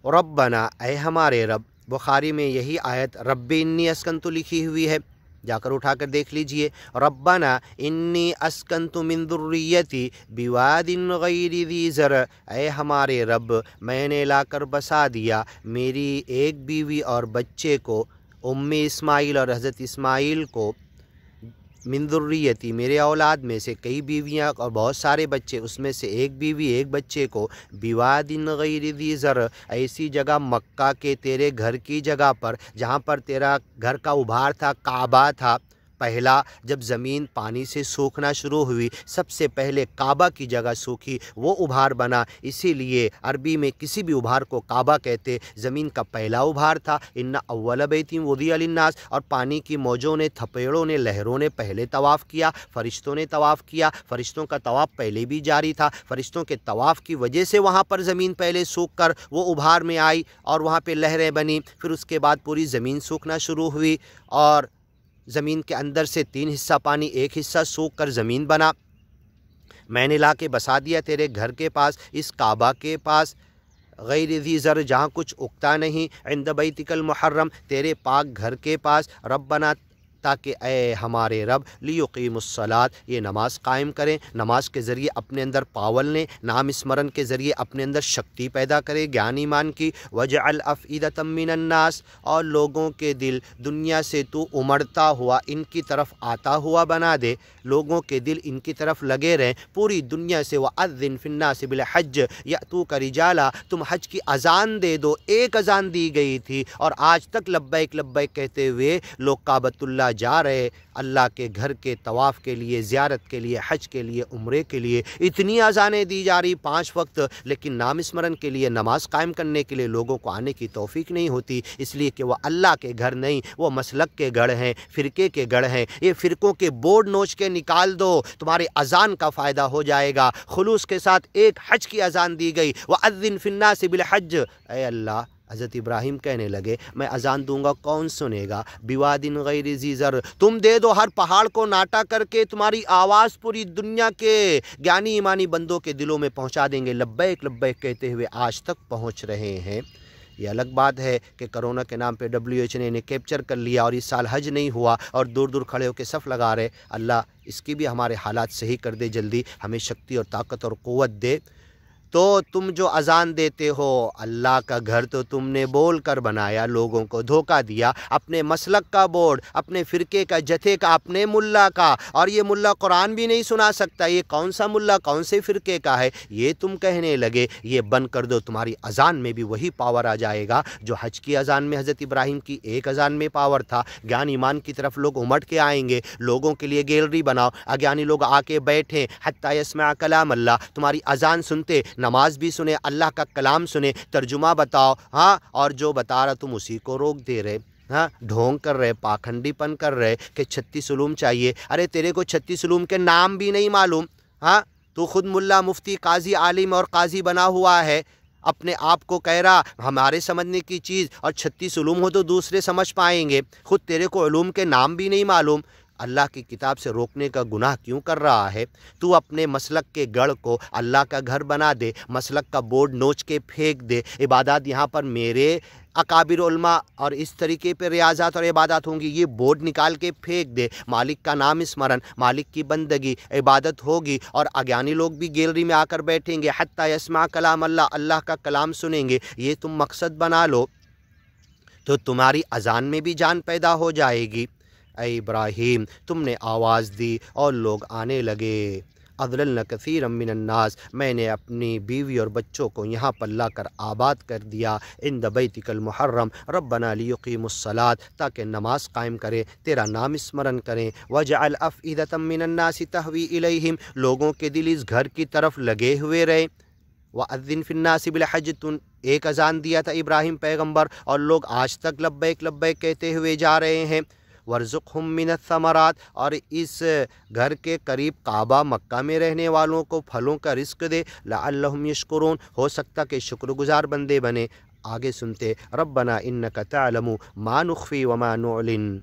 रब्बना ऐ हमारे रब। बुखारी में यही आयत रब्बी इन्नी अस्कंतु लिखी हुई है, जाकर उठा कर देख लीजिए। रब्बना इन्नी अस्कंतु मिन दुर्रियती बिवादिन गैरि ज़ी ज़र। ऐ हमारे रब, मैंने लाकर बसा दिया मेरी एक बीवी और बच्चे को, उम्मे इस्माइल और हज़रत इस्माइल को, मिन दुर्रियती मेरे औलाद में से कई बीवियाँ और बहुत सारे बच्चे, उसमें से एक बीवी एक बच्चे को, बिवादिन गैरि ज़ी ज़र, ऐसी जगह मक्का के तेरे घर की जगह पर जहाँ पर तेरा घर का उभार था, काबा था। पहला जब ज़मीन पानी से सूखना शुरू हुई, सबसे पहले काबा की जगह सूखी, वो उभार बना, इसीलिए अरबी में किसी भी उभार को काबा कहते। ज़मीन का पहला उभार था। इन्ना अव्वल बैतिन वुदिअ लिन्नास, और पानी की मौजों ने, थपेड़ों ने, लहरों ने पहले तवाफ़ किया, फ़रिश्तों ने तवाफ़ किया। फ़रिश्तों का तवाफ़ पहले भी जारी था। फ़रिश्तों के तवाफ़ की वजह से वहाँ पर ज़मीन पहले सूख कर वो उभार में आई और वहाँ पर लहरें बनी। फिर उसके बाद पूरी ज़मीन सूखना शुरू हुई और ज़मीन के अंदर से 3 हिस्सा पानी, 1 हिस्सा सूख कर ज़मीन बना। मैंने ला के बसा दिया तेरे घर के पास, इस काबा के पास, गैर ज़ी ज़र, जहाँ कुछ उगता नहीं, इंद बैतिकल मुहर्रम, तेरे पाक घर के पास। रब्बना, ताकि ए हमारे रब, लियुकीमुस्सलात, ये नमाज़ कायम करें, नमाज के ज़रिए अपने अंदर पावल लें, नाम स्मरण के ज़रिए अपने अंदर शक्ति पैदा करें, ज्ञान ईमान की। वजअल अफ़ईदतम मिनन्नास, और लोगों के दिल दुनिया से तू उमड़ता हुआ इनकी तरफ आता हुआ बना दे, लोगों के दिल इनकी तरफ लगे रहें पूरी दुनिया से। वअज़्ज़िन फ़िन्नास बिल हज यअतूका रिजाला, तुम हज की अज़ान दे दो। एक अज़ान दी गई थी और आज तक लब्बैक लब्बैक कहते हुए लोग काबतुल्लाह जा रहे, अल्लाह के घर के तवाफ़ के लिए, ज़ियारत के लिए, हज के लिए, उम्रे के लिए। इतनी अज़ानें दी जा रही 5 वक्त, लेकिन नाम स्मरण के लिए, नमाज कायम करने के लिए लोगों को आने की तौफीक नहीं होती, इसलिए कि वह अल्लाह के घर नहीं, वो मसलक के गढ़ हैं, फ़िरके के गढ़ हैं। ये फ़िरकों के बोर्ड नोच के निकाल दो, तुम्हारी अज़ान का फ़ायदा हो जाएगा। खुलूस के साथ एक हज की अज़ान दी गई, वअज़्ज़िन फ़िन्नास बिल हज। ऐ अल्लाह, हज़रत इब्राहीम कहने लगे मैं अज़ान दूंगा, कौन सुनेगा? बिवादिन गैरि ज़ी ज़र, तुम दे दो हर पहाड़ को नाटा करके, तुम्हारी आवाज़ पूरी दुनिया के ज्ञानी ईमानी बंदों के दिलों में पहुंचा देंगे। लब्बैक लब्बैक कहते हुए आज तक पहुंच रहे हैं। ये अलग बात है कि कोरोना के नाम पे WHO ने इन्हें कैप्चर कर लिया और इस साल हज नहीं हुआ और दूर दूर खड़े होकर सफ़ लगा रहे। अल्लाह इसकी भी हमारे हालात सही कर दे, जल्दी हमें शक्ति और ताकत और क़ुव्वत दे। तो तुम जो अज़ान देते हो, अल्लाह का घर तो तुमने बोल कर बनाया, लोगों को धोखा दिया, अपने मसलक का बोर्ड, अपने फ़िरके का, जथे का, अपने मुल्ला का, और ये मुल्ला कुरान भी नहीं सुना सकता, ये कौन सा मुल्ला कौन से फ़िरके का है, ये तुम कहने लगे। ये बंद कर दो, तुम्हारी अज़ान में भी वही पावर आ जाएगा जो हज की अज़ान में हज़रत इब्राहीम की एक अज़ान में पावर था। ज्ञान ईमान की तरफ लोग उमड़ के आएंगे, लोगों के लिए गैलरी बनाओ, अज्ञानी लोग आके बैठें, हत्ता यस्मा कलाम अल्लाह, तुम्हारी अज़ान सुनते, नमाज भी सुने, अल्लाह का कलाम सुने, तर्जुमा बताओ। हाँ, और जो बता रहा तुम उसी को रोक दे रहे। हाँ, ढोंग कर रहे, पाखंडीपन कर रहे कि 36 उलूम चाहिए। अरे तेरे को 36 उलूम के नाम भी नहीं मालूम। हाँ, तू खुद मुल्ला, मुफ्ती, काजी, आलिम और काजी बना हुआ है, अपने आप को कह रहा हमारे समझने की चीज़, और 36 उलूम हो तो दूसरे समझ पाएंगे, खुद तेरे को उलूम के नाम भी नहीं मालूम। अल्लाह की किताब से रोकने का गुनाह क्यों कर रहा है? तू अपने मसलक के गढ़ को अल्लाह का घर बना दे, मसलक का बोर्ड नोच के फेंक दे। इबादत यहाँ पर मेरे अकाबिर उलमा और इस तरीके पे रियाज़ात और इबादत होंगी, ये बोर्ड निकाल के फेंक दे। मालिक का नाम स्मरण, मालिक की बंदगी, इबादत होगी और अज्ञानी लोग भी गैलरी में आकर बैठेंगे, हत्ता यस्मा कलाम अल्लाह, अल्लाह का कलाम सुनेंगे। ये तुम मकसद बना लो तो तुम्हारी अज़ान में भी जान पैदा हो जाएगी। ऐ इब्राहीम, तुमने आवाज़ दी और लोग आने लगे। अज़लल्ना कसीरम मिनन्नास, मैंने अपनी बीवी और बच्चों को यहाँ पर लाकर आबाद कर दिया। इंद बैतिकल मुहर्रम रब्बना लियुकीमुस्सलात, ताकि नमाज कायम करें, तेरा नाम स्मरण करें। वजअल अफ़ईदतम मिनन्नास तहवी इलैहिम, लोगों के दिल इस घर की तरफ लगे हुए रहे। वअज़्ज़िन फ़िन्नास बिल हज, तुम एक अज़ान दिया था इब्राहीम पैगम्बर और लोग आज तक लब्बैक लब्बैक कहते हुए जा रहे हैं। वर्ज़ुक़हुम मिनस्समरात, और इस घर के करीब काबा मक्का में रहने वालों को फलों का रिज़्क़ दे। लअल्लहुम यशकुरून, हो सकता कि शुक्रगुज़ार बंदे बने। आगे सुनते, रब्बना इन्नका तअलमु मा नुख़फ़ी व मा नुअलिन।